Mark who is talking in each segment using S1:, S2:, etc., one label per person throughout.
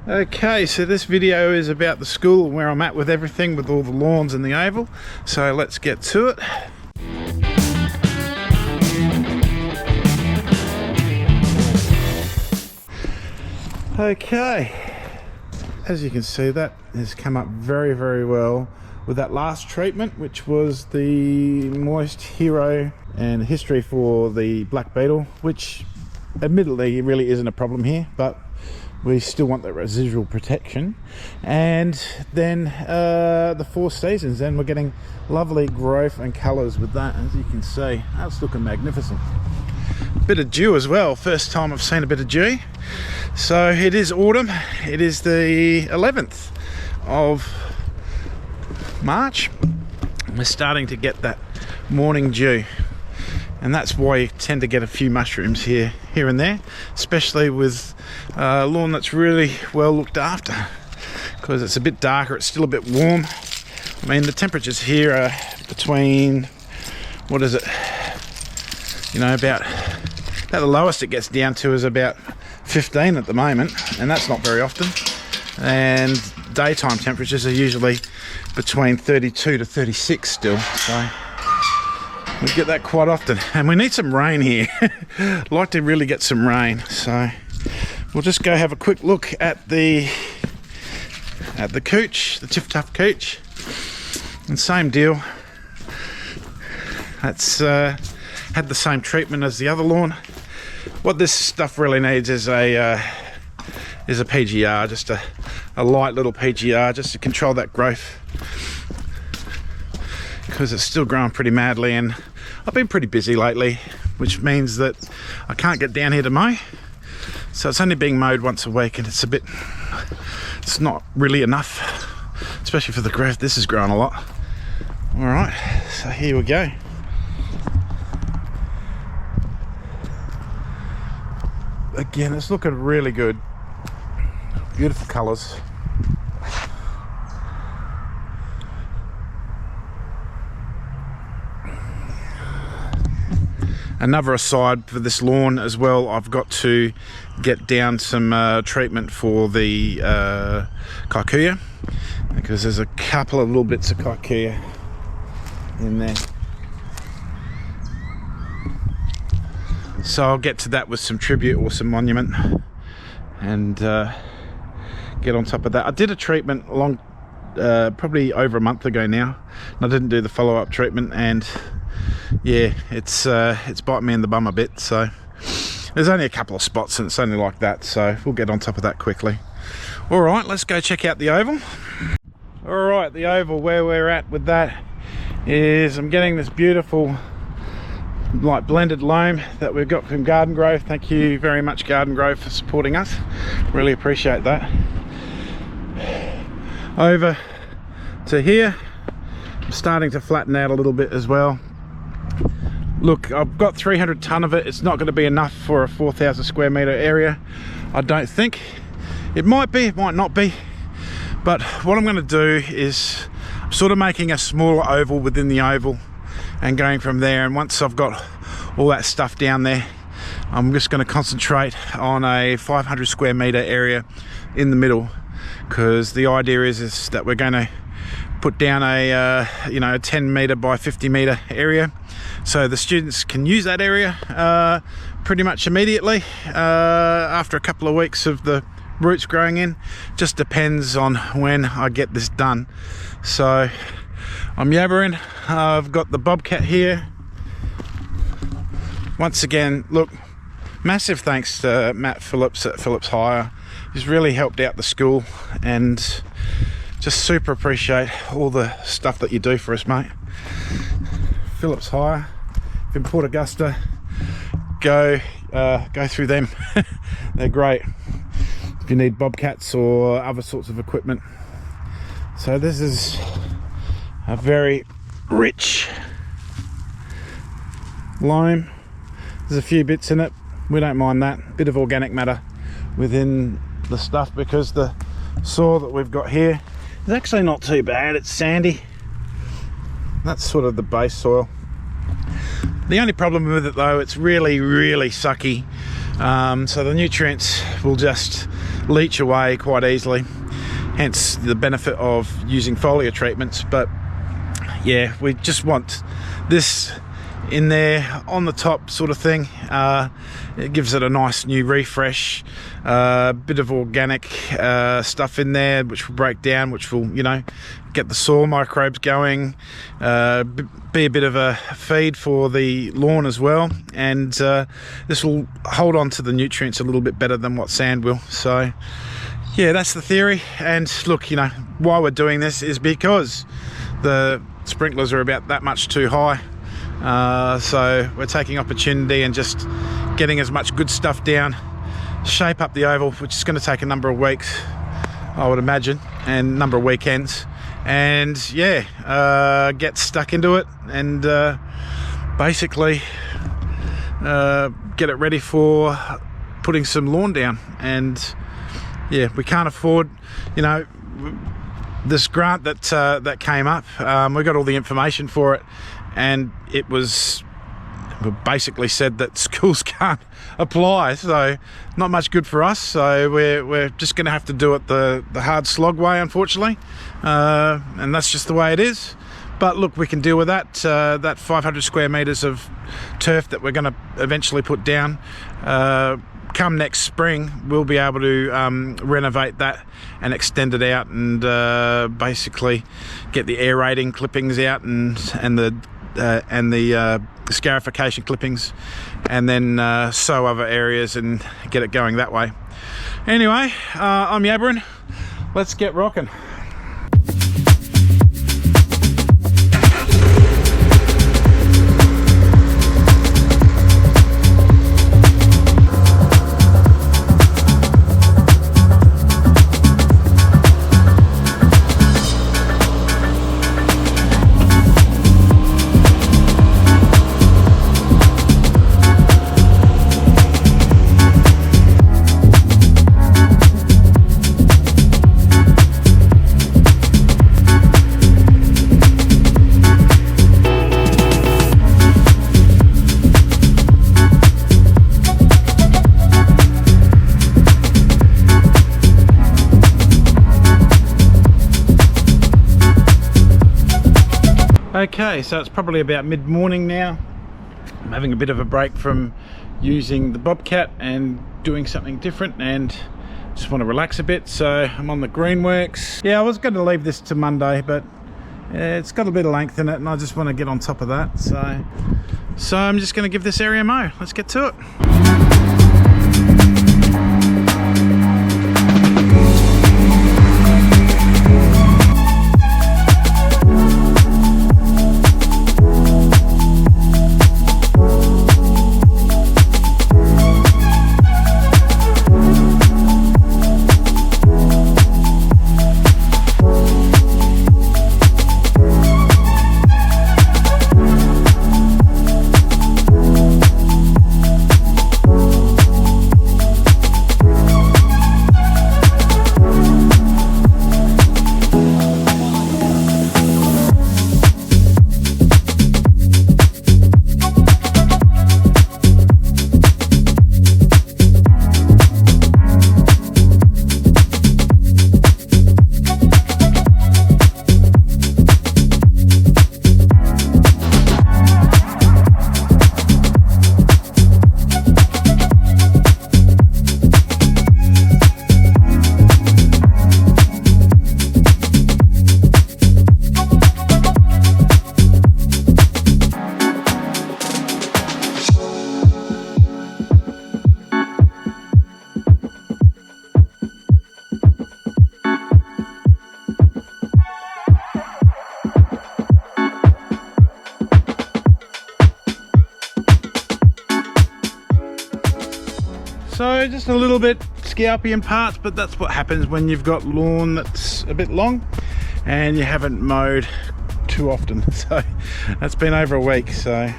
S1: Okay, so this video is about the school and where I'm at with everything, with all the lawns and the oval. So let's get to it. Okay, as you can see, that has come up very, very well with that last treatment, which was the Moist Hero and History for the black beetle, which admittedly really isn't a problem here, but we still want that residual protection. And then the 4 seasons, and we're getting lovely growth and colours with that, as you can see. That's looking magnificent. Bit of dew as well, first time I've seen a bit of dew. So it is autumn, it is the 11th of March. We're starting to get that morning dew, and that's why you tend to get a few mushrooms here and there, especially with lawn that's really well looked after, because it's a bit darker, it's still a bit warm. I mean, the temperatures here are between, what is it, you know, about the lowest it gets down to is about 15 at the moment, and that's not very often. And daytime temperatures are usually between 32 to 36 still, so we get that quite often, and we need some rain here. Like to really get some rain, so we'll just go have a quick look at the Cooch, the Tiff Tuff Cooch, and same deal. That's had the same treatment as the other lawn. What this stuff really needs is a PGR, just a light little PGR, just to control that growth, because it's still growing pretty madly, and I've been pretty busy lately, which means that I can't get down here to mow. So it's only being mowed once a week, and it's not really enough, especially for the growth. This is growing a lot. All right, so here we go. Again, it's looking really good. Beautiful colours. Another aside for this lawn as well, I've got to get down some treatment for the kikuyu, because there's a couple of little bits of kikuyu in there. So I'll get to that with some tribute or some monument, and get on top of that. I did a treatment probably over a month ago now, and I didn't do the follow-up treatment, and yeah, it's biting me in the bum a bit. So there's only a couple of spots, and it's only like that, so we'll get on top of that quickly. All right, let's go check out the oval. All right, the oval, where we're at with that is I'm getting this beautiful like blended loam that we've got from Garden Grove. Thank you very much, Garden Grove, for supporting us. Really appreciate that. Over to here, I'm starting to flatten out a little bit as well. Look, I've got 300 tonne of it. It's not going to be enough for a 4,000 square metre area, I don't think. It might be, it might not be, but what I'm going to do is I'm sort of making a smaller oval within the oval and going from there. And once I've got all that stuff down there, I'm just going to concentrate on a 500 square metre area in the middle, because the idea is that we're going to put down a 10 metre by 50 metre area, so the students can use that area pretty much immediately after a couple of weeks of the roots growing in. Just depends on when I get this done. So I'm yabbering. I've got the bobcat here. Once again, look, massive thanks to Matt Phillips at Phillips Hire. He's really helped out the school, and just super appreciate all the stuff that you do for us, mate. Phillips Hire in Port Augusta, go through them. They're great if you need bobcats or other sorts of equipment. So this is a very rich loam. There's a few bits in it, we don't mind that. Bit of organic matter within the stuff, because the soil that we've got here is actually not too bad. It's sandy. That's sort of the base soil. The only problem with it though, it's really, really sucky. So the nutrients will just leach away quite easily, hence the benefit of using foliar treatments. But yeah, we just want this in there on the top sort of thing. It gives it a nice new refresh, bit of organic stuff in there which will break down, which will, you know, get the soil microbes going, be a bit of a feed for the lawn as well, and this will hold on to the nutrients a little bit better than what sand will. So yeah, that's the theory. And look, you know, why we're doing this is because the sprinklers are about that much too high. So we're taking opportunity and just getting as much good stuff down, shape up the oval, which is going to take a number of weeks, I would imagine, and a number of weekends, and yeah, get stuck into it and basically get it ready for putting some lawn down. And yeah, we can't afford, you know, this grant that came up. We got all the information for it, and it was basically said that schools can't apply, so not much good for us. So we're just going to have to do it the hard slog way, unfortunately, and that's just the way it is. But look, we can deal with that. That 500 square meters of turf that we're going to eventually put down, come next spring, we'll be able to renovate that and extend it out, and basically get the aerating clippings out and the scarification clippings, and then sow other areas and get it going that way. Anyway, I'm yabbering. Let's get rocking. Okay, so it's probably about mid-morning now. I'm having a bit of a break from using the Bobcat and doing something different, and just want to relax a bit. So I'm on the Greenworks. Yeah, I was going to leave this to Monday, but it's got a bit of length in it, and I just want to get on top of that. So I'm just going to give this area a mow. Let's get to it. So just a little bit scalpy in parts, but that's what happens when you've got lawn that's a bit long and you haven't mowed too often. So that's been over a week, so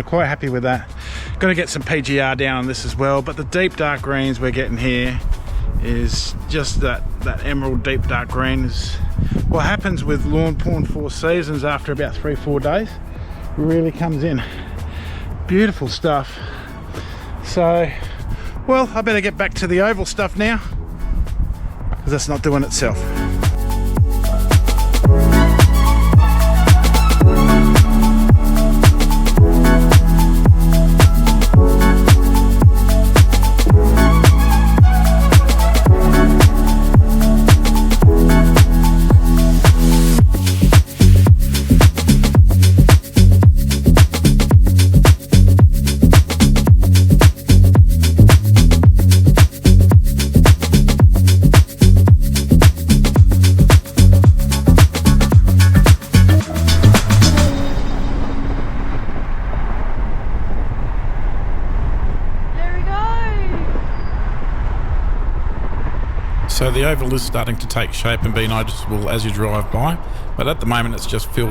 S1: quite happy with that. Got to get some PGR down on this as well, but the deep dark greens we're getting here is just that emerald deep dark green. Is what happens with Lawnporn 4 Seasons after about 3-4 days. Really comes in. Beautiful stuff. So, well, I better get back to the oval stuff now. because it's not doing itself.
S2: So the oval is starting to take shape and be noticeable as you drive by, but at the moment it's just fill.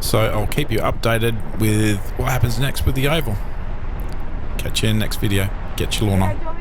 S2: So I'll keep you updated with what happens next with the oval. Catch you in the next video. Get your lawn on.